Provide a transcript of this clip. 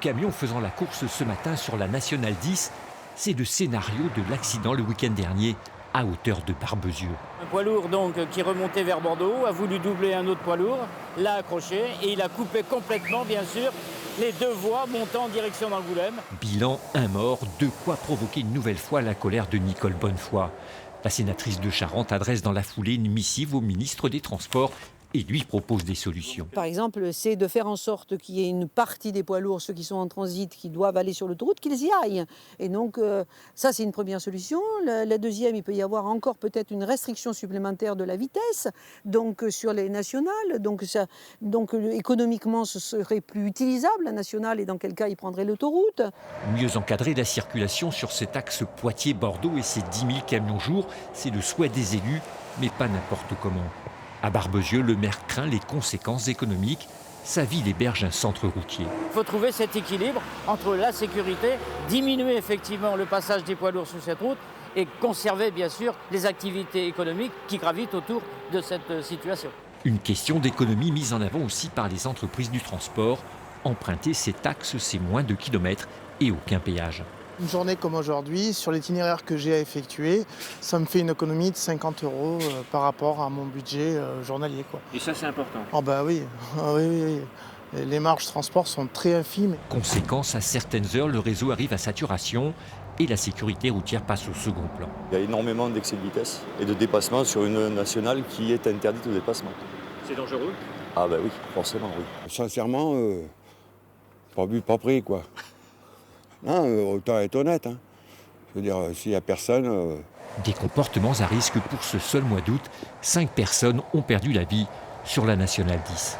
Camion faisant la course ce matin sur la Nationale 10, c'est le scénario de l'accident le week-end dernier à hauteur de Barbezieux. Un poids lourd donc qui remontait vers Bordeaux a voulu doubler un autre poids lourd, l'a accroché et il a coupé complètement bien sûr les deux voies montant en direction d'Angoulême. Bilan, un mort, de quoi provoquer une nouvelle fois la colère de Nicole Bonnefoy. La sénatrice de Charente adresse dans la foulée une missive au ministre des Transports et lui propose des solutions. Par exemple, c'est de faire en sorte qu'il y ait une partie des poids lourds, ceux qui sont en transit, qui doivent aller sur l'autoroute, qu'ils y aillent. Et donc, ça, c'est une première solution. La deuxième, il peut y avoir encore peut-être une restriction supplémentaire de la vitesse, donc sur les nationales. Donc, économiquement, ce serait plus utilisable, la nationale, et dans quel cas, il prendrait l'autoroute. Mieux encadrer la circulation sur cet axe Poitiers-Bordeaux et ses 10 000 camions jour, c'est le souhait des élus, mais pas n'importe comment. À Barbezieux, le maire craint les conséquences économiques. Sa ville héberge un centre routier. Il faut trouver cet équilibre entre la sécurité, diminuer effectivement le passage des poids lourds sur cette route et conserver bien sûr les activités économiques qui gravitent autour de cette situation. Une question d'économie mise en avant aussi par les entreprises du transport. Emprunter cet axe, c'est moins de kilomètres et aucun péage. Une journée comme aujourd'hui, sur l'itinéraire que j'ai à effectuer, ça me fait une économie de 50 € par rapport à mon budget journalier, quoi. Et ça, c'est important. Ah bah oui, oui. Les marges transport sont très infimes. Conséquence, à certaines heures, le réseau arrive à saturation et la sécurité routière passe au second plan. Il y a énormément d'excès de vitesse et de dépassement sur une nationale qui est interdite au dépassement. C'est dangereux ? Ah bah oui, forcément, oui. Sincèrement, pas bu, pas pris, quoi. Non, autant être honnête. Hein. Je veux dire, s'il n'y a personne... Des comportements à risque pour ce seul mois d'août. 5 personnes ont perdu la vie sur la Nationale 10.